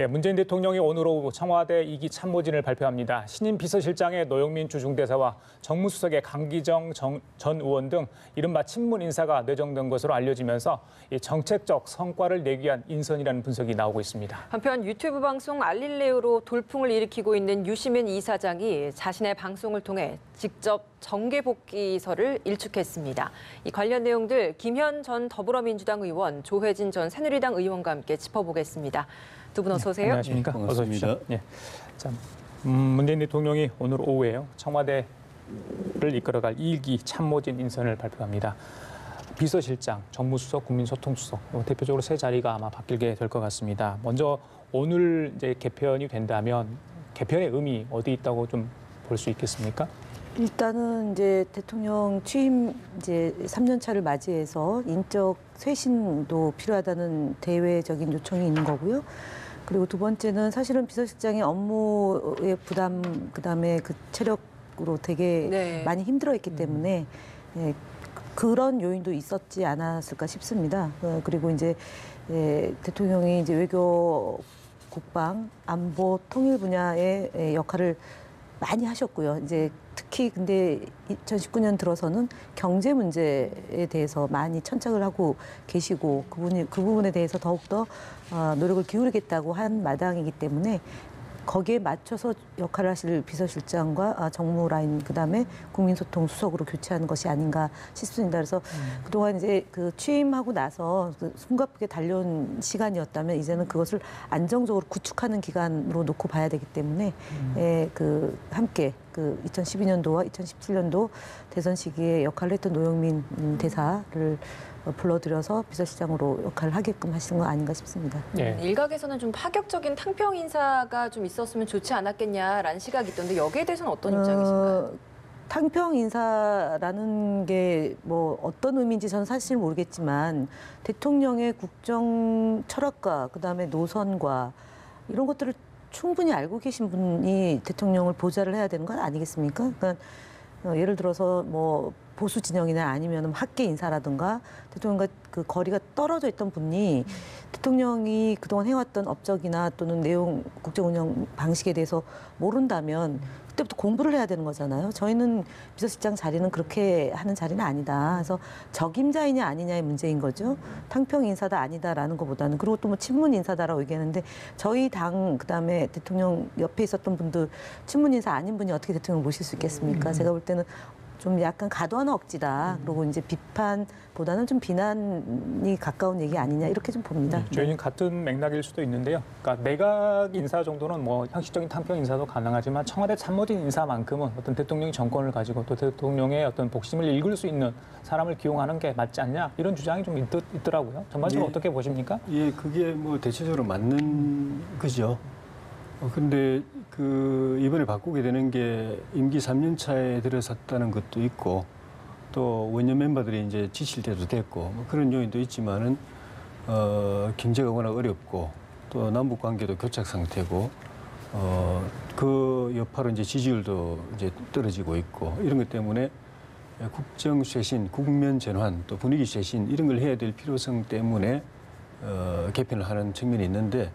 예, 문재인 대통령이 오늘 오후 청와대 2기 참모진을 발표합니다. 신임 비서실장의 노영민 주중대사와 정무수석의 강기정 전 의원 등 이른바 친문 인사가 내정된 것으로 알려지면서 정책적 성과를 내기 위한 인선이라는 분석이 나오고 있습니다. 한편 유튜브 방송 알릴레오로 돌풍을 일으키고 있는 유시민 이사장이 자신의 방송을 통해 직접 정계복귀서를 일축했습니다. 이 관련 내용들 김현 전 더불어민주당 의원, 조혜진 전 새누리당 의원과 함께 짚어보겠습니다. 두 분 어서 오세요. 네, 안녕하십니까. 어서 오십시오. 예. 자, 문재인 대통령이 오늘 오후에요. 청와대를 이끌어갈 1기 참모진 인선을 발표합니다. 비서실장, 정무수석, 국민소통수석 대표적으로 세 자리가 아마 바뀌게 될 것 같습니다. 먼저 오늘 이제 개편이 된다면 개편의 의미 어디 있다고 좀 볼 수 있겠습니까? 일단은 이제 대통령 취임 이제 3년 차를 맞이해서 인적 쇄신도 필요하다는 대외적인 요청이 있는 거고요. 그리고 두 번째는 사실은 비서실장의 업무의 부담, 그다음에 그 체력으로 되게 많이 힘들어했기 때문에 그런 요인도 있었지 않았을까 싶습니다. 그리고 이제 대통령이 이제 외교, 국방, 안보, 통일 분야의 역할을 많이 하셨고요. 이제 특히 근데 2019년 들어서는 경제 문제에 대해서 많이 천착을 하고 계시고 그 부분에 대해서 더욱더 노력을 기울이겠다고 한 마당이기 때문에 거기에 맞춰서 역할을 하실 비서실장과 정무 라인 그다음에 국민소통 수석으로 교체하는 것이 아닌가 싶습니다. 그래서 그동안 이제 그 취임하고 나서 숨가쁘게 달려온 시간이었다면 이제는 그것을 안정적으로 구축하는 기간으로 놓고 봐야 되기 때문에 함께 2012년도와 2017년도 대선 시기에 역할을 했던 노영민 대사를 불러들여서 비서실장으로 역할을 하게끔 하시는 거 아닌가 싶습니다. 일각에서는 좀 파격적인 탕평 인사가 좀 있었으면 좋지 않았겠냐라는 시각이 있던데 여기에 대해서는 어떤 입장이신가요? 탕평 인사라는 게 뭐 어떤 의미인지 저는 사실 모르겠지만 대통령의 국정 철학과 그다음에 노선과 이런 것들을 충분히 알고 계신 분이 대통령을 보좌를 해야 되는 건 아니겠습니까? 그러니까 예를 들어서 뭐 보수 진영이나 아니면 학계 인사라든가 대통령과 그 거리가 떨어져 있던 분이 대통령이 그동안 해왔던 업적이나 또는 내용 국정 운영 방식에 대해서 모른다면 그때부터 공부를 해야 되는 거잖아요. 저희는 비서실장 자리는 그렇게 하는 자리는 아니다. 그래서 적임자이냐 아니냐의 문제인 거죠. 탕평 인사다 아니다라는 것보다는. 그리고 또 뭐 친문 인사다라고 얘기하는데 저희 당 그다음에 대통령 옆에 있었던 분들 친문 인사 아닌 분이 어떻게 대통령을 모실 수 있겠습니까? 제가 볼 때는 좀 약간 과도한 억지다. 그리고 이제 비판보다는 좀 비난이 가까운 얘기 아니냐 이렇게 좀 봅니다. 저희는 같은 맥락일 수도 있는데요. 그러니까 내각 인사 정도는 뭐 형식적인 탕평 인사도 가능하지만 청와대 참모진 인사만큼은 어떤 대통령이 정권을 가지고 또 대통령의 어떤 복심을 읽을 수 있는 사람을 기용하는 게 맞지 않냐 이런 주장이 좀 있더라고요. 전반적으로 어떻게 보십니까? 예, 그게 뭐 대체적으로 맞는 거죠. 근데 이번에 바꾸게 되는 게 임기 3년 차에 들어섰다는 것도 있고 또 원년 멤버들이 이제 지칠 때도 됐고 뭐 그런 요인도 있지만은 경제가 워낙 어렵고 또 남북 관계도 교착 상태고 그 여파로 이제 지지율도 이제 떨어지고 있고 이런 것 때문에 국정 쇄신, 국면 전환 또 분위기 쇄신 이런 걸 해야 될 필요성 때문에 개편을 하는 측면이 있는데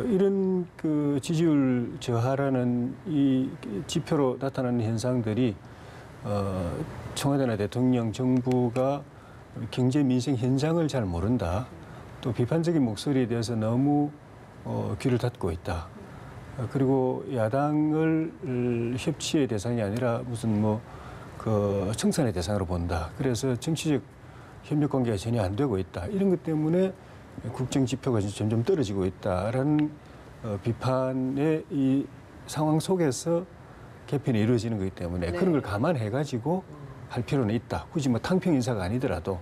이런 그 지지율 저하라는 이 지표로 나타나는 현상들이 청와대나 대통령, 정부가 경제 민생 현장을 잘 모른다. 또 비판적인 목소리에 대해서 너무 귀를 닫고 있다. 그리고 야당을 협치의 대상이 아니라 무슨 뭐 그 청산의 대상으로 본다. 그래서 정치적 협력 관계가 전혀 안 되고 있다. 이런 것 때문에 국정 지표가 점점 떨어지고 있다라는 비판의 이 상황 속에서 개편이 이루어지는 거기 때문에 그런 걸 감안해가지고 할 필요는 있다. 굳이 뭐 탕평 인사가 아니더라도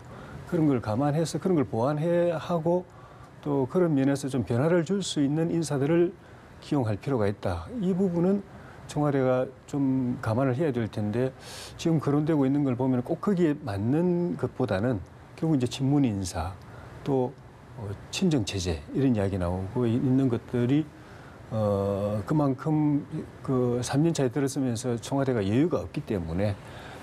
그런 걸 감안해서 그런 걸 보완해야 하고 또 그런 면에서 좀 변화를 줄 수 있는 인사들을 기용할 필요가 있다. 이 부분은 청와대가 좀 감안을 해야 될 텐데 지금 거론되고 있는 걸 보면 꼭 거기에 맞는 것보다는 결국 이제 친문 인사 또 친정 체제 이런 이야기 나오고 있는 것들이 그만큼 그 3년 차에 들어서면서 청와대가 여유가 없기 때문에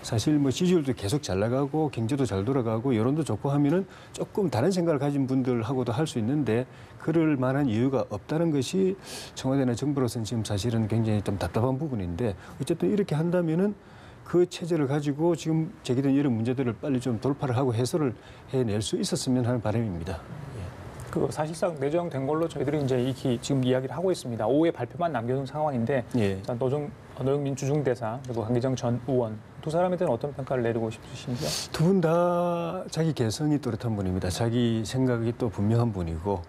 사실 뭐 지지율도 계속 잘 나가고 경제도 잘 돌아가고 여론도 좋고 하면은 조금 다른 생각을 가진 분들하고도 할 수 있는데 그럴 만한 이유가 없다는 것이 청와대나 정부로서는 지금 사실은 굉장히 좀 답답한 부분인데 어쨌든 이렇게 한다면은 그 체제를 가지고 지금 제기된 이런 문제들을 빨리 좀 돌파를 하고 해소를 해낼 수 있었으면 하는 바람입니다. 그 사실상 내정된 걸로 저희들이 이제 지금 이야기를 하고 있습니다. 오후에 발표만 남겨둔 상황인데 예. 자, 노영민 주중대사 그리고 강기정 전 의원 두 사람에 대한 어떤 평가를 내리고 싶으신지요? 두 분 다 자기 개성이 뚜렷한 분입니다. 자기 생각이 또 분명한 분이고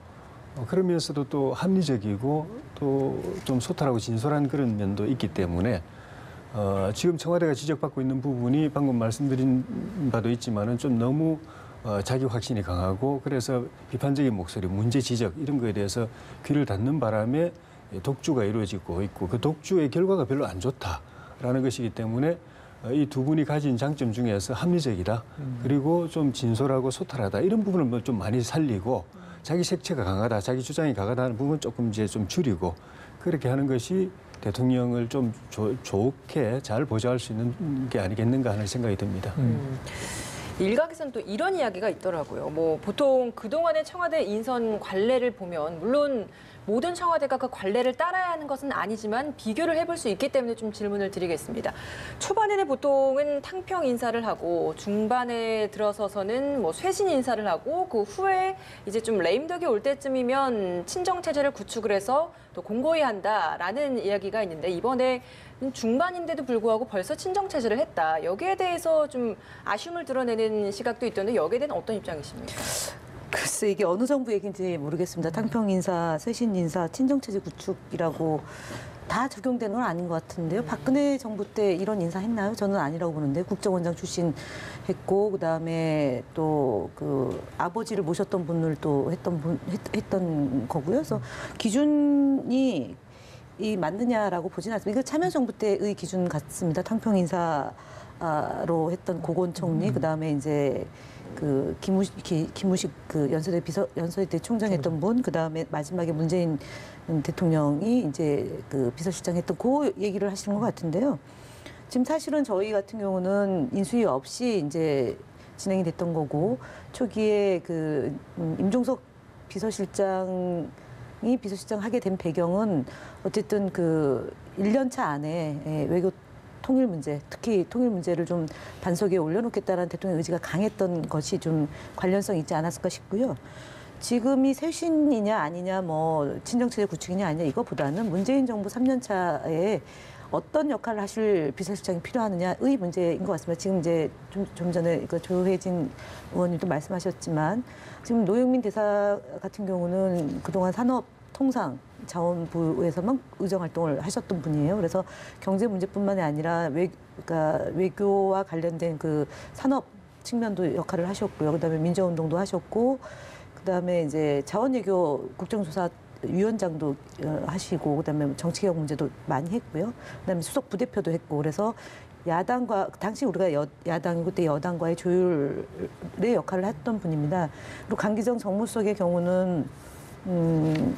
그러면서도 또 합리적이고 또 좀 소탈하고 진솔한 그런 면도 있기 때문에 지금 청와대가 지적받고 있는 부분이 방금 말씀드린 바도 있지만은 좀 너무 자기 확신이 강하고 그래서 비판적인 목소리, 문제 지적 이런 거에 대해서 귀를 닫는 바람에 독주가 이루어지고 있고 그 독주의 결과가 별로 안 좋다라는 것이기 때문에 이 두 분이 가진 장점 중에서 합리적이다 그리고 좀 진솔하고 소탈하다 이런 부분을 좀 많이 살리고 자기 색채가 강하다, 자기 주장이 강하다는 부분 조금 이제 좀 줄이고 그렇게 하는 것이 대통령을 좀 좋게 잘 보좌할 수 있는 게 아니겠는가 하는 생각이 듭니다. 일각에서는 또 이런 이야기가 있더라고요. 뭐 보통 그동안의 청와대 인선 관례를 보면 물론 모든 청와대가 그 관례를 따라야 하는 것은 아니지만 비교를 해볼 수 있기 때문에 좀 질문을 드리겠습니다. 초반에는 보통은 탕평 인사를 하고 중반에 들어서서는 뭐 쇄신 인사를 하고 그 후에 이제 좀 레임덕이 올 때쯤이면 친정 체제를 구축을 해서 또 공고히 한다라는 이야기가 있는데 이번에 중반인데도 불구하고 벌써 친정 체제를 했다. 여기에 대해서 좀 아쉬움을 드러내는 시각도 있던데 여기에 대한 어떤 입장이십니까? 글쎄 이게 어느 정부 얘기인지 모르겠습니다. 탕평 인사, 쇄신 인사, 친정체제 구축이라고 다 적용되는 건 아닌 것 같은데요. 박근혜 정부 때 이런 인사 했나요? 저는 아니라고 보는데 국정원장 출신 했고 그다음에 또 그 아버지를 모셨던 분을 또 했던 거고요. 그래서 기준이 맞느냐라고 보지는 않습니다. 이거 참여정부 때의 기준 같습니다. 탕평 인사로 했던 고건 총리, 그다음에 이제 그 김무식 그 연서대 총장 했던 분, 그다음에 마지막에 문재인 대통령이 이제 그 비서실장 했던 그 얘기를 하시는 것 같은데요. 지금 사실은 저희 같은 경우는 인수위 없이 이제 진행이 됐던 거고 초기에 그 임종석 비서실장 하게 된 배경은 어쨌든 그 1년 차 안에 외교 통일 문제, 특히 통일 문제를 좀 반석에 올려놓겠다는 대통령의 의지가 강했던 것이 좀 관련성이 있지 않았을까 싶고요. 지금이 쇄신이냐 아니냐 뭐 친정체제 구축이냐 아니냐 이거보다는 문재인 정부 3년 차에 어떤 역할을 하실 비서실장이 필요하느냐의 문제인 것 같습니다. 지금 이제 좀 전에 그 조혜진 의원님도 말씀하셨지만 지금 노영민 대사 같은 경우는 그동안 산업통상 자원부에서만 의정 활동을 하셨던 분이에요. 그래서 경제 문제뿐만이 아니라 그러니까 외교와 관련된 그 산업 측면도 역할을 하셨고요. 그다음에 민주운동도 하셨고, 그다음에 이제 자원외교 국정조사 위원장도 하시고, 그다음에 정치개혁 문제도 많이 했고요. 그다음에 수석 부대표도 했고, 그래서 야당과 당시 우리가 야당이고 그때 여당과의 조율의 역할을 했던 분입니다. 그리고 강기정 정무수석의 경우는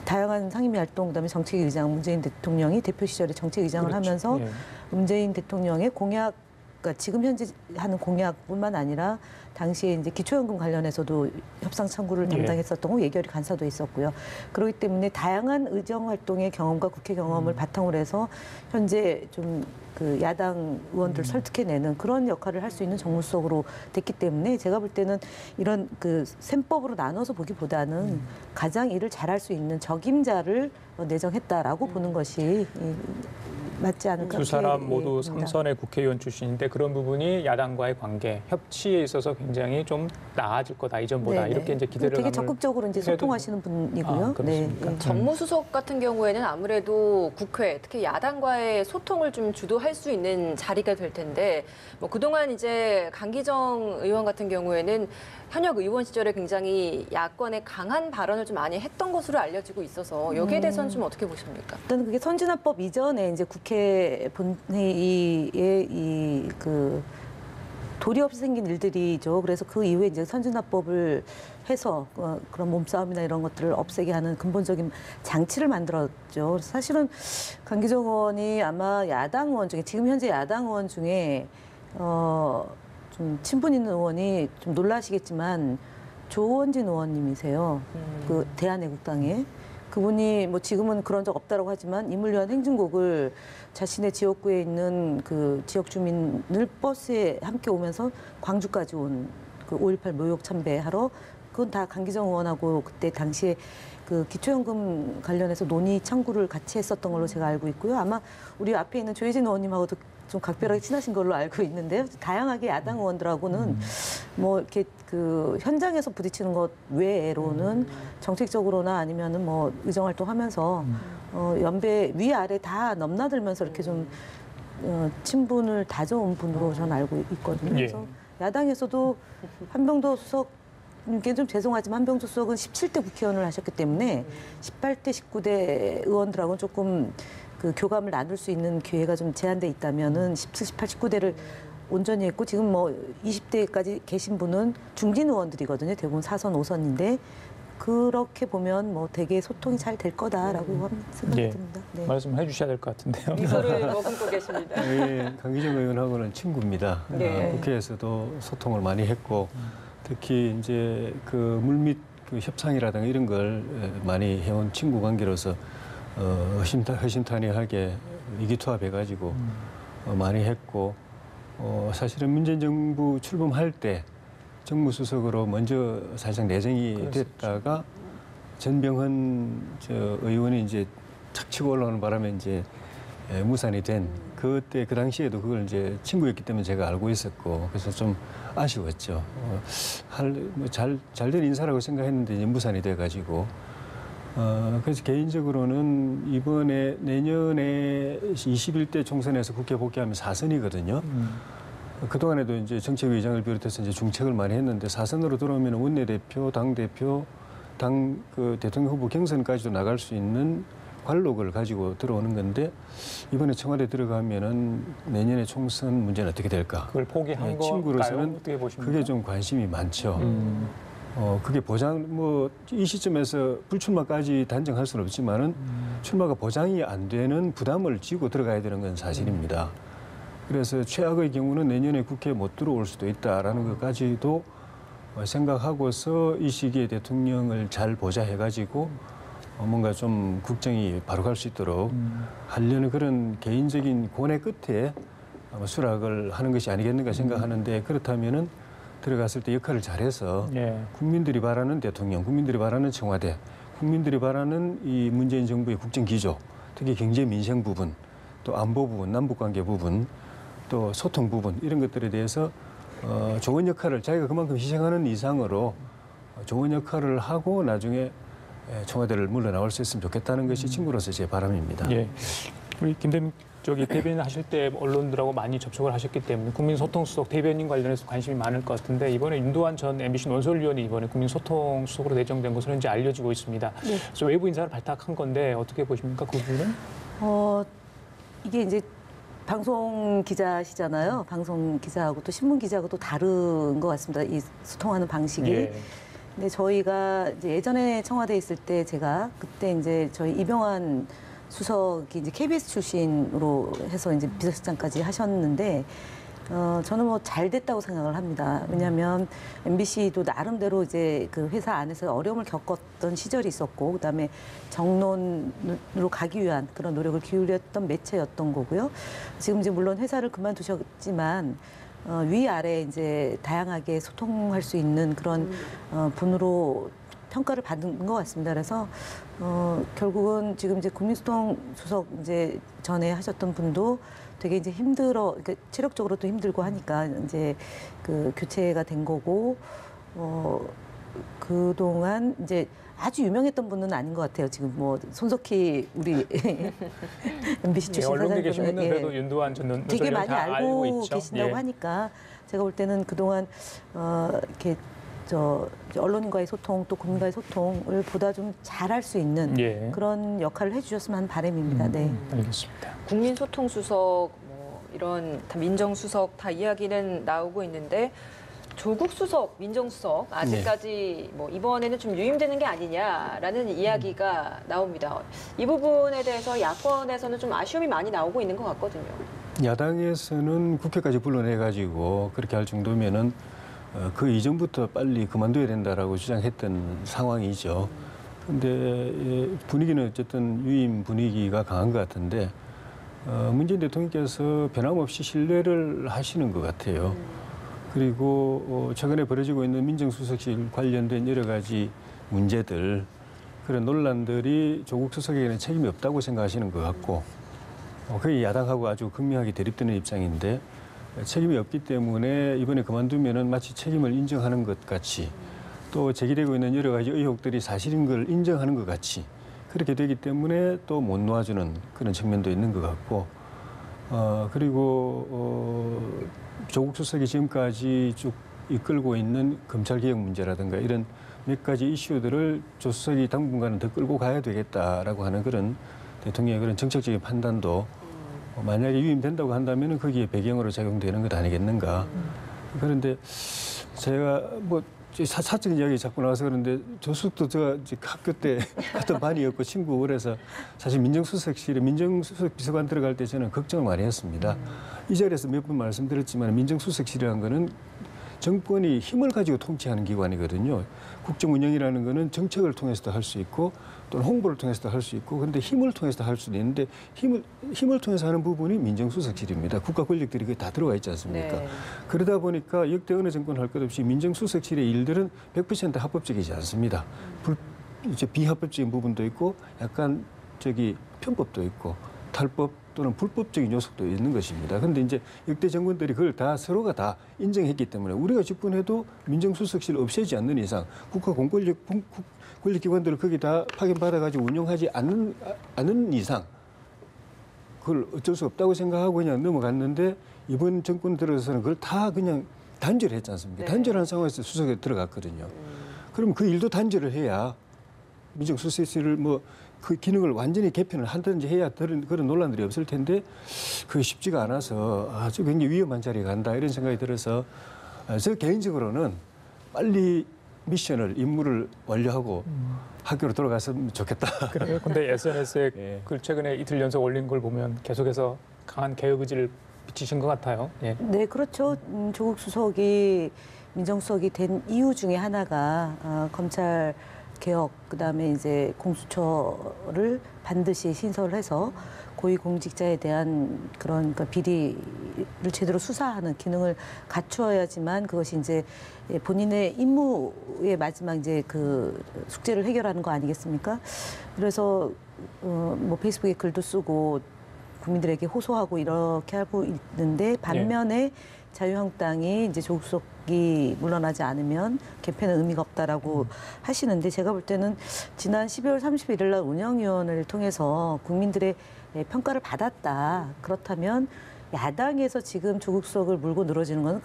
다양한 상임위 활동, 그다음에 정책의장, 문재인 대통령이 대표 시절에 정책의장을 그렇죠. 하면서 예. 문재인 대통령의 공약, 그러니까 지금 현재 하는 공약뿐만 아니라 당시에 이제 기초연금 관련해서도 협상 창구를 담당했었던 거, 예결위 간사도 있었고요. 그렇기 때문에 다양한 의정 활동의 경험과 국회 경험을 바탕으로 해서 현재 좀 그 야당 의원들 설득해내는 그런 역할을 할 수 있는 정무수석으로 됐기 때문에 제가 볼 때는 이런 그 셈법으로 나눠서 보기보다는 가장 일을 잘할 수 있는 적임자를 내정했다라고 보는 것이 맞지 않을까. 두 사람 모두 봅니다. 삼선의 국회의원 출신인데 그런 부분이 야당과의 관계, 협치에 있어서 굉장히 좀 나아질 거다 이전보다 네네. 이렇게 이제 기대를 되게 남을 적극적으로 이제 소통하시는 분이고요. 그렇습니까? 네. 정무수석 같은 경우에는 아무래도 국회, 특히 야당과의 소통을 좀 주도할 수 있는 자리가 될 텐데, 뭐 그동안 이제 강기정 의원 같은 경우에는 현역 의원 시절에 굉장히 야권에 강한 발언을 좀 많이 했던 것으로 알려지고 있어서 여기에 대해서는 좀 어떻게 보십니까? 일단 그게 선진화법 이전에 이제 국회 본회의에 이 그 도리 없이 생긴 일들이죠. 그래서 그 이후에 이제 선진화법을 해서 그런 몸싸움이나 이런 것들을 없애게 하는 근본적인 장치를 만들었죠. 사실은 강기정 의원이 아마 야당 의원 중에 지금 현재 야당 의원 중에 좀 친분 있는 의원이 좀 놀라시겠지만 조원진 의원님이세요. 그 대한애국당에. 그분이 뭐 지금은 그런 적 없다고 하지만 인물위한 행진곡을 자신의 지역구에 있는 그 지역 주민을 버스에 함께 오면서 광주까지 온 그 5.18 묘역 참배하러 그건 다 강기정 의원하고 그때 당시에 그 기초연금 관련해서 논의 창구를 같이 했었던 걸로 제가 알고 있고요. 아마 우리 앞에 있는 조혜진 의원님하고도 좀 각별하게 친하신 걸로 알고 있는데요. 다양하게 야당 의원들하고는 뭐 이렇게 그 현장에서 부딪히는 것 외로는 정책적으로나 아니면은 뭐 의정활동하면서 연배 위아래 다 넘나들면서 이렇게 좀 친분을 다져온 분으로 저는 알고 있거든요. 그래서 야당에서도 한병도 수석 이게 좀 죄송하지만 한병도 수석은 17대 국회의원을 하셨기 때문에 18대, 19대 의원들하고는 조금 그 교감을 나눌 수 있는 기회가 좀 제한돼 있다면은 17, 18, 19대를 온전히 했고 지금 뭐 20대까지 계신 분은 중진 의원들이거든요. 대부분 4선, 5선인데 그렇게 보면 뭐 되게 소통이 잘 될 거다라고 생각이 듭니다. 네. 말씀해 주셔야 될 것 같은데요. 미소를 머금고 계십니다. 네, 강기정 의원하고는 친구입니다. 네. 국회에서도 소통을 많이 했고 특히 이제 그 물밑 그 협상이라든가 이런 걸 많이 해온 친구 관계로서 허심탄회하게 의기투합해가지고 많이 했고 사실은 문재인 정부 출범할 때 정무수석으로 먼저 사실상 내정이 됐다가 전병헌 의원이 이제 착 치고 올라오는 바람에 이제 무산이 된 그때 그 당시에도 그걸 이제 친구였기 때문에 제가 알고 있었고 그래서 좀 아쉬웠죠. 잘된 인사라고 생각했는데 이제 무산이 돼가지고 그래서 개인적으로는 이번에 내년에 21대 총선에서 국회 복귀하면 4선이거든요. 그동안에도 이제 정책위의장을 비롯해서 이제 중책을 많이 했는데 4선으로 들어오면 원내대표, 당대표, 그 대통령 후보 경선까지도 나갈 수 있는 관록을 가지고 들어오는 건데 이번에 청와대 들어가면은 내년에 총선 문제는 어떻게 될까? 그걸 포기한 네, 걸까요? 친구로서는 어떻게 보십니까? 그게 좀 관심이 많죠. 그게 뭐 이 시점에서 불출마까지 단정할 수는 없지만은 출마가 보장이 안 되는 부담을 지고 들어가야 되는 건 사실입니다. 그래서 최악의 경우는 내년에 국회에 못 들어올 수도 있다라는 것까지도 생각하고서 이 시기에 대통령을 잘 보좌해가지고 뭔가 좀 국정이 바로 갈 수 있도록 하려는 그런 개인적인 고뇌 끝에 아마 수락을 하는 것이 아니겠는가 생각하는데 그렇다면은 들어갔을 때 역할을 잘해서 국민들이 바라는 대통령, 국민들이 바라는 청와대, 국민들이 바라는 이 문재인 정부의 국정 기조, 특히 경제 민생 부분, 또 안보 부분, 남북관계 부분, 또 소통 부분 이런 것들에 대해서 좋은 역할을 자기가 그만큼 희생하는 이상으로 좋은 역할을 하고 나중에 청와대를 물러나올 수 있으면 좋겠다는 것이 친구로서 제 바람입니다. 예. 우리 김대중 대변인 하실 때 언론들하고 많이 접촉을 하셨기 때문에 국민소통수석 대변인 관련해서 관심이 많을 것 같은데 이번에 윤두환 전 MBC 논설위원이 이번에 국민소통수석으로 내정된 것으로 현재 알려지고 있습니다. 네. 그래서 외부 인사를 발탁한 건데 어떻게 보십니까? 그 부분은? 이게 이제 방송 기자시잖아요. 방송 기자하고 또 신문 기자하고 또 다른 것 같습니다. 이 소통하는 방식이. 예. 근데 저희가 이제 예전에 청와대에 있을 때 제가 그때 이제 저희 이병환 수석이 이제 KBS 출신으로 해서 이제 비서실장까지 하셨는데 저는 뭐 잘 됐다고 생각을 합니다. 왜냐하면 MBC도 나름대로 이제 그 회사 안에서 어려움을 겪었던 시절이 있었고, 그다음에 정론으로 가기 위한 그런 노력을 기울였던 매체였던 거고요. 지금 이제 물론 회사를 그만두셨지만 위아래 이제 다양하게 소통할 수 있는 그런 분으로 평가를 받은 것 같습니다. 그래서 결국은 지금 이제 국민소통 수석 이제 전에 하셨던 분도 되게 이제 그러니까 체력적으로도 힘들고 하니까 이제 그 교체가 된 거고 그동안 이제 아주 유명했던 분은 아닌 것 같아요. 지금 뭐 손석희 우리 MBC 출신 언론에 계신 분은 예. 그래도 윤두환 전 논설위원 되게 많이 다 알고 있죠. 계신다고 예. 하니까 제가 볼 때는 그동안 이렇게 언론인과의 소통 또 국민과의 소통을 보다 좀 잘할 수 있는 예. 그런 역할을 해주셨으면 하는 바람입니다. 네. 알겠습니다. 국민소통수석, 뭐 이런 다 민정수석 다 이야기는 나오고 있는데 조국수석, 민정수석 아직까지 뭐 이번에는 좀 유임되는 게 아니냐라는 이야기가 나옵니다. 이 부분에 대해서 야권에서는 좀 아쉬움이 많이 나오고 있는 것 같거든요. 야당에서는 국회까지 불러내가지고 그렇게 할 정도면은 그 이전부터 빨리 그만둬야 된다라고 주장했던 상황이죠. 근데 분위기는 어쨌든 유임 분위기가 강한 것 같은데 문재인 대통령께서 변함없이 신뢰를 하시는 것 같아요. 그리고 최근에 벌어지고 있는 민정수석실 관련된 여러 가지 문제들, 그런 논란들이 조국 수석에게는 책임이 없다고 생각하시는 것 같고, 거의 야당하고 아주 극명하게 대립되는 입장인데, 책임이 없기 때문에 이번에 그만두면은 마치 책임을 인정하는 것 같이, 또 제기되고 있는 여러 가지 의혹들이 사실인 걸 인정하는 것 같이 그렇게 되기 때문에 또 못 놓아주는 그런 측면도 있는 것 같고, 그리고 조국 수석이 지금까지 쭉 이끌고 있는 검찰개혁 문제라든가 이런 몇 가지 이슈들을 조 수석이 당분간은 더 끌고 가야 되겠다라고 하는 그런 대통령의 그런 정책적인 판단도 만약에 유임된다고 한다면 거기에 배경으로 작용되는 것 아니겠는가. 그런데 제가 뭐 사적인 이야기 자꾸 나와서 그런데 조숙도 제가 학교 때 같은 반이었고 친구고 그래서 사실 민정수석실에 민정수석 비서관 들어갈 때 저는 걱정을 많이 했습니다. 이 자리에서 몇 번 말씀드렸지만 민정수석실이라는 거는 정권이 힘을 가지고 통치하는 기관이거든요. 국정 운영이라는 거는 정책을 통해서도 할 수 있고 또는 홍보를 통해서도 할 수 있고 근데 힘을 통해서도 할 수도 있는데 힘을 통해서 하는 부분이 민정수석실입니다. 국가 권력들이 그게 다 들어가 있지 않습니까? 네. 그러다 보니까 역대 어느 정권 할 것 없이 민정수석실의 일들은 100% 합법적이지 않습니다. 이제 비합법적인 부분도 있고 약간 편법도 있고 탈법 또는 불법적인 요소도 있는 것입니다. 그런데 이제 역대 정권들이 그걸 다 서로가 다 인정했기 때문에 우리가 집권해도 민정수석실 없애지 않는 이상 국가 권력기관들을 거기 다 파견받아가지고 운영하지 않는 이상 그걸 어쩔 수 없다고 생각하고 그냥 넘어갔는데 이번 정권 들어서는 그걸 다 그냥 단절을 했지 않습니까? 네. 단절한 상황에서 수석에 들어갔거든요. 그럼 그 일도 단절을 해야 민정수석실을 그 기능을 완전히 개편을 한다든지 해야 그런 논란들이 없을 텐데 그게 쉽지가 않아서 저 굉장히 위험한 자리에 간다 이런 생각이 들어서 저 개인적으로는 빨리 임무를 완료하고 학교로 돌아갔으면 좋겠다. 그래요. 근데 SNS에 예. 글 최근에 이틀 연속 올린 걸 보면 계속해서 강한 개혁 의지를 비치신 것 같아요. 예. 네, 그렇죠. 조국 수석이 민정수석이 된 이유 중에 하나가 검찰 개혁, 그다음에 이제 공수처를 반드시 신설해서 고위공직자에 대한 그런 비리를 제대로 수사하는 기능을 갖추어야지만 그것이 이제 본인의 임무의 마지막 이제 그 숙제를 해결하는 거 아니겠습니까? 그래서 뭐 페이스북에 글도 쓰고 국민들에게 호소하고 이렇게 하고 있는데 반면에 자유한국당이 이제 조국 수석이 물러나지 않으면 개편은 의미가 없다라고 하시는데 제가 볼 때는 지난 12월 31일 날 운영위원회를 통해서 국민들의 평가를 받았다. 그렇다면 야당에서 지금 조국 수석을 물고 늘어지는 건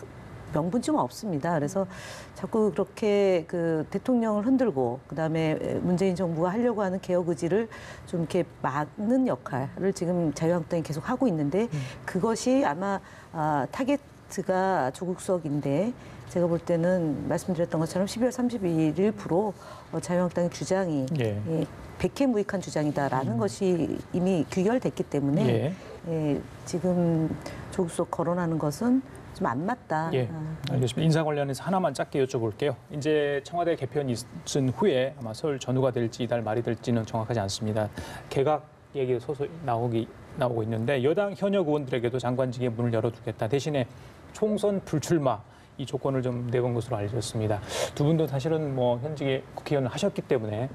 명분 좀 없습니다. 그래서 자꾸 그렇게 그 대통령을 흔들고 그다음에 문재인 정부가 하려고 하는 개혁 의지를 좀 이렇게 막는 역할을 지금 자유한국당이 계속 하고 있는데 그것이 아마 타겟가 조국 수석인데 제가 볼 때는 말씀드렸던 것처럼 12월 31일부로 자유한국당의 주장이 백해무익한 주장이다라는 것이 이미 규결됐기 때문에 지금 조국 수석 거론하는 것은 좀 안 맞다. 예, 알겠습니다. 인사 관련해서 하나만 짧게 여쭤볼게요. 이제 청와대 개편이 있은 후에 아마 설 전후가 될지 이달 말이 될지는 정확하지 않습니다. 개각 얘기 소소 나오고 있는데 여당 현역 의원들에게도 장관직에 문을 열어두겠다. 대신에 총선 불출마 이 조건을 좀 내건 것으로 알려졌습니다. 두 분도 사실은 뭐 현직에 국회의원을 하셨기 때문에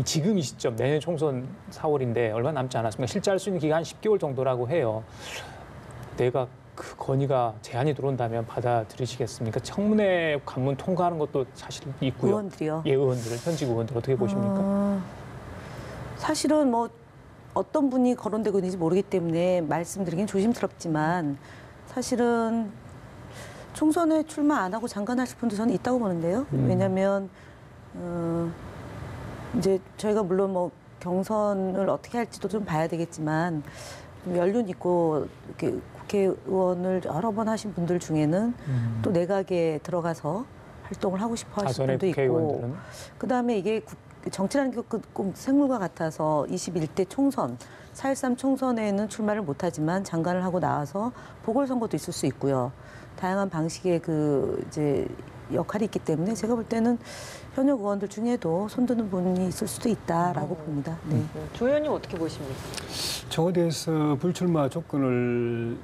지금 이 시점 내년 총선 4월인데 얼마 남지 않았습니다. 실제 할 수 있는 기간 10개월 정도라고 해요. 내가 그 건의가 제안이 들어온다면 받아들이시겠습니까? 청문회 관문 통과하는 것도 사실 있고요. 의원들이요? 예, 의원들, 현직 의원들 어떻게 보십니까? 사실은 뭐 어떤 분이 거론되고 있는지 모르기 때문에 말씀드리긴 조심스럽지만 사실은 총선에 출마 안 하고 장관하실 분도 저는 있다고 보는데요. 왜냐하면 이제 저희가 물론 뭐 경선을 어떻게 할지도 좀 봐야 되겠지만 좀 연륜 있고 이렇게 국회의원을 여러 번 하신 분들 중에는 또 내각에 들어가서 활동을 하고 싶어 하시는 분도 있고 그다음에 이게 정치라는 게 꼭 생물과 같아서 21대 총선, 4.13 총선에는 출마를 못하지만 장관을 하고 나와서 보궐선거도 있을 수 있고요. 다양한 방식의 이제 역할이 있기 때문에 제가 볼 때는 현역 의원들 중에도 손드는 분이 있을 수도 있다라고 봅니다. 네. 조 의원님 어떻게 보십니까? 청와대에서 불출마 조건을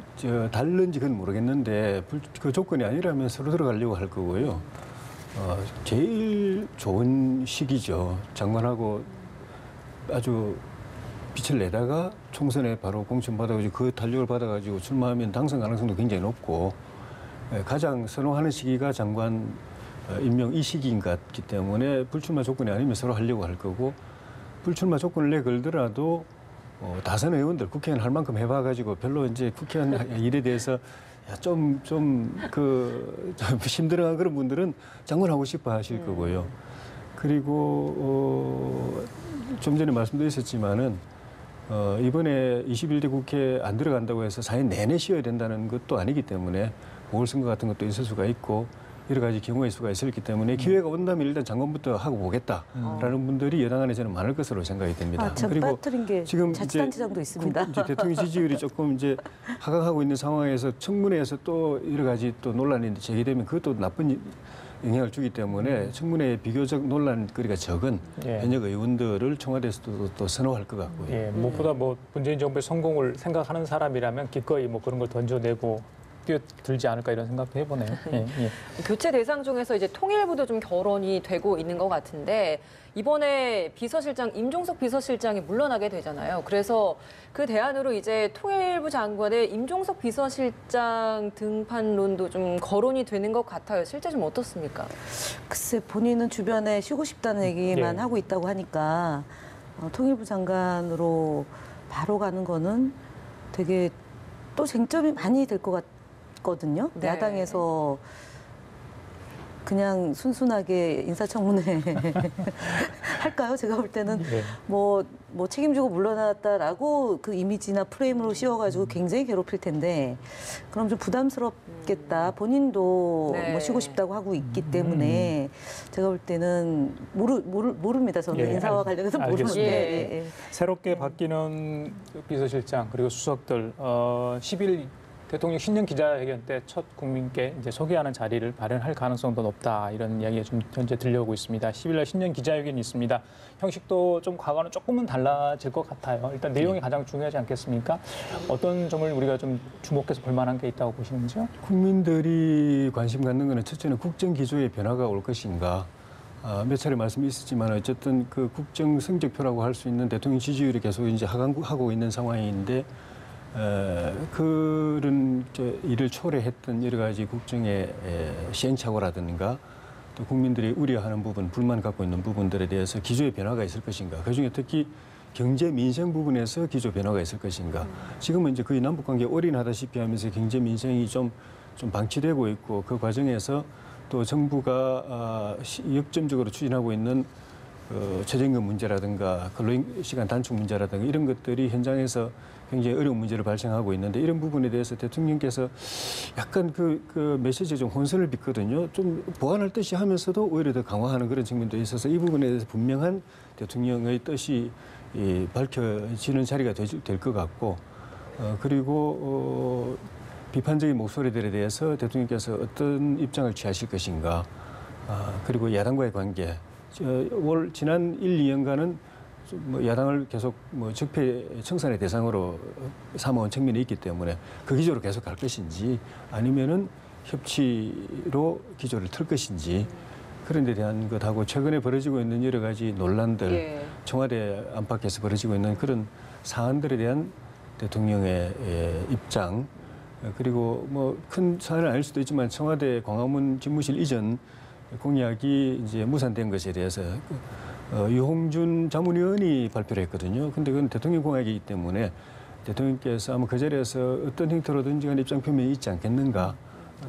달는지 그건 모르겠는데 그 조건이 아니라면 서로 들어가려고 할 거고요. 제일 좋은 시기죠. 장관하고 아주 빛을 내다가 총선에 바로 공천받아가지고 그 탄력을 받아가지고 출마하면 당선 가능성도 굉장히 높고 가장 선호하는 시기가 장관 임명 이 시기인 것 같기 때문에 불출마 조건이 아니면 서로 하려고 할 거고 불출마 조건을 내걸더라도 다선 의원들 국회의원 할 만큼 해봐가지고 별로 이제 국회의원 일에 대해서 좀 힘들어하는 그런 분들은 장관하고 싶어 하실 거고요. 그리고 좀 전에 말씀드렸었지만은 이번에 21대 국회 안 들어간다고 해서 4년 내내 쉬어야 된다는 것도 아니기 때문에 보궐선거 같은 것도 있을 수가 있고 여러 가지 경우의 수가 있었기 때문에 기회가 온다면 일단 장관부터 하고 보겠다라는 분들이 여당 안에 저는 많을 것으로 생각이 됩니다. 참 빠뜨린 게 지금 자치단체장도 있습니다. 이제 대통령 지지율이 조금 이제 하강하고 있는 상황에서 청문회에서 또 여러 가지 또 논란이 제기되면 그것도 나쁜 영향을 주기 때문에 청문회에 비교적 논란거리가 적은 현역 의원들을 청와대에서도 또 선호할 것 같고요. 예, 무엇보다 문재인 정부의 성공을 생각하는 사람이라면 기꺼이 그런 걸 던져내고 뛰어들지 않을까 이런 생각도 해보네요. 예. 교체 대상 중에서 이제 통일부도 좀 거론이 되고 있는 것 같은데 이번에 비서실장 임종석 비서실장이 물러나게 되잖아요. 그래서 그 대안으로 이제 통일부 장관의 임종석 비서실장 등판론도 좀 거론이 되는 것 같아요. 실제 좀 어떻습니까? 글쎄 본인은 주변에 쉬고 싶다는 얘기만 하고 있다고 하니까 통일부 장관으로 바로 가는 거는 되게 또 쟁점이 많이 될 것 같거든요. 네. 야당에서 그냥 순순하게 인사청문회 할까요? 제가 볼 때는 뭐 책임지고 물러났다라고 그 이미지나 프레임으로 씌워가지고 굉장히 괴롭힐 텐데 그럼 좀 부담스럽겠다. 본인도 네. 쉬고 싶다고 하고 있기 때문에 제가 볼 때는 모릅니다. 저는 인사와 관련해서 모르는데. 예. 새롭게 바뀌는 비서실장 그리고 수석들 10일 대통령 신년 기자회견 때 첫 국민께 이제 소개하는 자리를 마련할 가능성도 높다 이런 이야기가 좀 현재 들려오고 있습니다. 10일날 신년 기자회견이 있습니다. 형식도 좀 과거는 조금은 달라질 것 같아요. 일단 내용이 가장 중요하지 않겠습니까? 어떤 점을 우리가 좀 주목해서 볼 만한 게 있다고 보시는지요? 국민들이 관심 갖는 것은 첫째는 국정 기조의 변화가 올 것인가. 몇 차례 말씀이 있었지만 어쨌든 그 국정 성적표라고 할 수 있는 대통령 지지율이 계속 이제 하강하고 있는 상황인데. 그런 일을 초래했던 여러 가지 국정의 시행착오라든가 또 국민들이 우려하는 부분, 불만 갖고 있는 부분들에 대해서 기조의 변화가 있을 것인가. 그중에 특히 경제 민생 부분에서 기조 변화가 있을 것인가. 지금은 이제 거의 남북관계 올인하다시피 하면서 경제 민생이 좀 방치되고 있고 그 과정에서 또 정부가 역점적으로 추진하고 있는 최저임금 문제라든가 근로시간 단축 문제라든가 이런 것들이 현장에서 굉장히 어려운 문제를 발생하고 있는데 이런 부분에 대해서 대통령께서 약간 그 메시지에 좀 혼선을 빚거든요. 좀 보완할 듯이 하면서도 오히려 더 강화하는 그런 측면도 있어서 이 부분에 대해서 분명한 대통령의 뜻이 밝혀지는 자리가 될 것 같고 그리고 비판적인 목소리들에 대해서 대통령께서 어떤 입장을 취하실 것인가 그리고 야당과의 관계 지난 1, 2년간은 야당을 계속 적폐 청산의 대상으로 삼아온 측면이 있기 때문에 그 기조로 계속 갈 것인지 아니면은 협치로 기조를 틀 것인지 그런 데 대한 것하고 최근에 벌어지고 있는 여러 가지 논란들 청와대 안팎에서 벌어지고 있는 그런 사안들에 대한 대통령의 입장 그리고 큰 사안은 아닐 수도 있지만 청와대 광화문 집무실 이전 공약이 이제 무산된 것에 대해서 유홍준 자문위원이 발표를 했거든요. 근데 그건 대통령 공약이기 때문에 대통령께서 아마 그 자리에서 어떤 형태로든지 간 입장 표명이 있지 않겠는가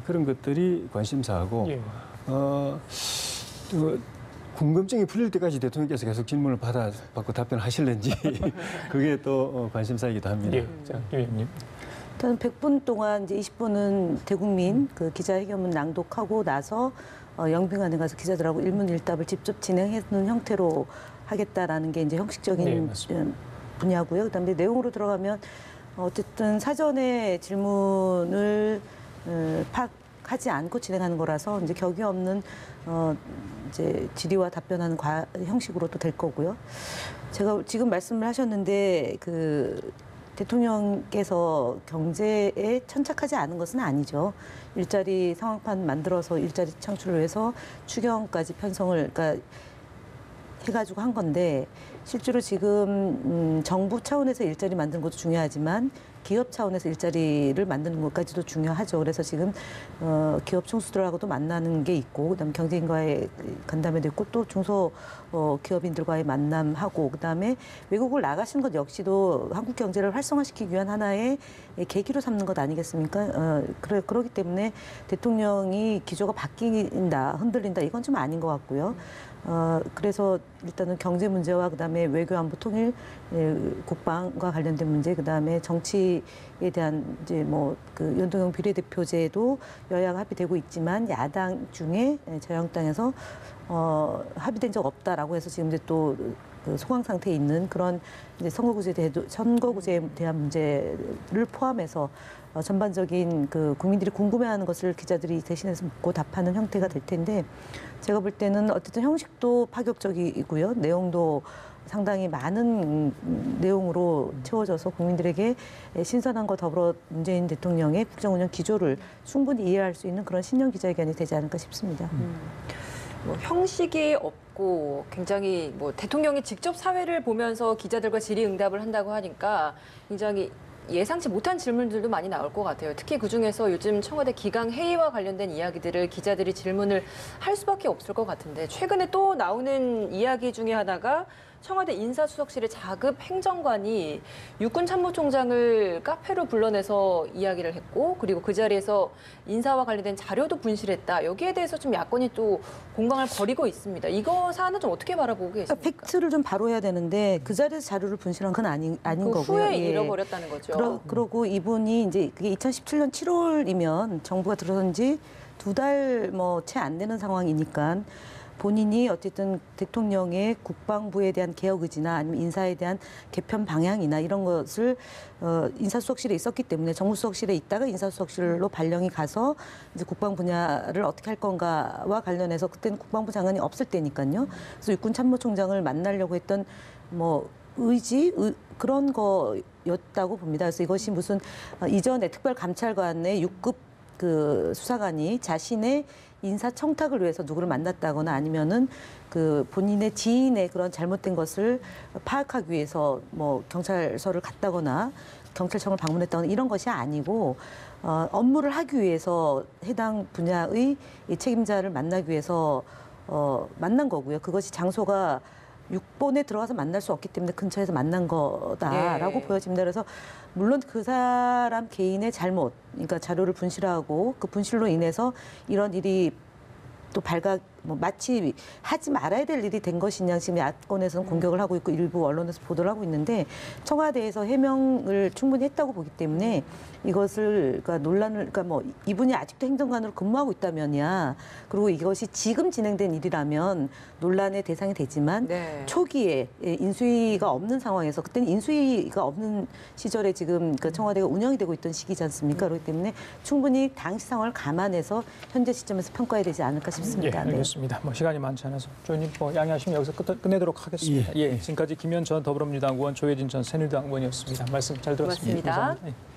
그런 것들이 관심사하고 궁금증이 풀릴 때까지 대통령께서 계속 질문을 받고 답변하실는지 그게 또 관심사이기도 합니다. 자, 김 의원님. 일단 100분 동안 이제 20분은 대국민 그 기자회견문 낭독하고 나서 영빈관에 가서 기자들하고 일문일답을 직접 진행하는 형태로 하겠다라는 게 이제 형식적인 네, 맞습니다. 분야고요. 그다음에 내용으로 들어가면 어쨌든 사전에 질문을 파악하지 않고 진행하는 거라서 이제 격이 없는 이제 질의와 답변하는 형식으로 또 될 거고요. 제가 지금 말씀을 하셨는데 그 대통령께서 경제에 천착하지 않은 것은 아니죠. 일자리 상황판 만들어서 일자리 창출을 위해서 추경까지 편성을 그러니까 해가지고 한 건데 실제로 지금 정부 차원에서 일자리 만드는 것도 중요하지만 기업 차원에서 일자리를 만드는 것까지도 중요하죠. 그래서 지금 기업 총수들하고도 만나는 게 있고 그다음에 경제인과의 간담회도 있고 또 중소 기업인들과의 만남하고 그다음에 외국을 나가시는 것 역시도 한국 경제를 활성화시키기 위한 하나의 계기로 삼는 것 아니겠습니까? 그렇기 때문에 대통령이 기조가 바뀐다, 흔들린다 이건 좀 아닌 것 같고요. 그래서 일단은 경제 문제와 그다음에 외교 안보 통일, 국방과 관련된 문제, 그다음에 정치에 대한 이제 뭐 그 연동형 비례대표제도 여야가 합의되고 있지만 야당 중에 자유한국당에서 합의된 적 없다라고 해서 지금 이제 또 그 소강 상태에 있는 그런 이제 선거구제에 대한 문제를 포함해서 전반적인 그 국민들이 궁금해하는 것을 기자들이 대신해서 묻고 답하는 형태가 될 텐데 제가 볼 때는 어쨌든 형식도 파격적이고요. 내용도 상당히 많은 내용으로 채워져서 국민들에게 신선함과 더불어 문재인 대통령의 국정운영 기조를 충분히 이해할 수 있는 그런 신년 기자회견이 되지 않을까 싶습니다. 뭐 형식이 없고 굉장히 뭐 대통령이 직접 사회를 보면서 기자들과 질의응답을 한다고 하니까 굉장히 예상치 못한 질문들도 많이 나올 것 같아요. 특히 그중에서 요즘 청와대 기강 회의와 관련된 이야기들을 기자들이 질문을 할 수밖에 없을 것 같은데 최근에 또 나오는 이야기 중에 하나가 청와대 인사수석실의 자급 행정관이 육군 참모총장을 카페로 불러내서 이야기를 했고 그리고 그 자리에서 인사와 관련된 자료도 분실했다. 여기에 대해서 좀 야권이 또 공방을 벌이고 있습니다. 이거 사안은 좀 어떻게 바라보고 계십니까? 팩트를 좀 바로 해야 되는데 그 자리에서 자료를 분실한 건 아닌 그 거고요. 후에 예. 잃어버렸다는 거죠. 그러고 이분이 이제 그게 2017년 7월이면 정부가 들어선 지 2달 뭐 채 안 되는 상황이니까 본인이 어쨌든 대통령의 국방부에 대한 개혁 의지나 아니면 인사에 대한 개편 방향이나 이런 것을 인사수석실에 있었기 때문에 정무수석실에 있다가 인사수석실로 발령이 가서 이제 국방 분야를 어떻게 할 건가와 관련해서 그때는 국방부 장관이 없을 때니까요. 그래서 육군 참모총장을 만나려고 했던 뭐 그런 거였다고 봅니다. 그래서 이것이 무슨 이전에 특별감찰관의 6급 그 수사관이 자신의 인사 청탁을 위해서 누구를 만났다거나 아니면은 그 본인의 지인의 그런 잘못된 것을 파악하기 위해서 뭐 경찰서를 갔다거나 경찰청을 방문했다거나 이런 것이 아니고 업무를 하기 위해서 해당 분야의 이 책임자를 만나기 위해서 만난 거고요. 그것이 장소가 육본에 들어가서 만날 수 없기 때문에 근처에서 만난 거다라고 보여집니다. 그래서 물론 그 사람 개인의 잘못, 그러니까 자료를 분실하고 그 분실로 인해서 이런 일이 또 마치 하지 말아야 될 일이 된 것이냐 지금 야권에서는 공격을 하고 있고 일부 언론에서 보도를 하고 있는데 청와대에서 해명을 충분히 했다고 보기 때문에 이것을 그러니까 논란을 그러니까 뭐 이분이 아직도 행정관으로 근무하고 있다면이야 그리고 이것이 지금 진행된 일이라면 논란의 대상이 되지만 초기에 인수위가 없는 상황에서 그때는 인수위가 없는 시절에 지금 그 청와대가 운영이 되고 있던 시기지 않습니까? 그렇기 때문에 충분히 당시 상황을 감안해서 현재 시점에서 평가해야 되지 않을까 싶습니다. 예, 알겠습니다. 뭐 시간이 많지 않아서 조님 뭐 양해하시면 여기서 끝내도록 하겠습니다. 예, 지금까지 김현 전 더불어민주당 의원, 조혜진 전 새누리당 의원이었습니다. 말씀 잘 들었습니다. 고맙습니다. 감사합니다. 예.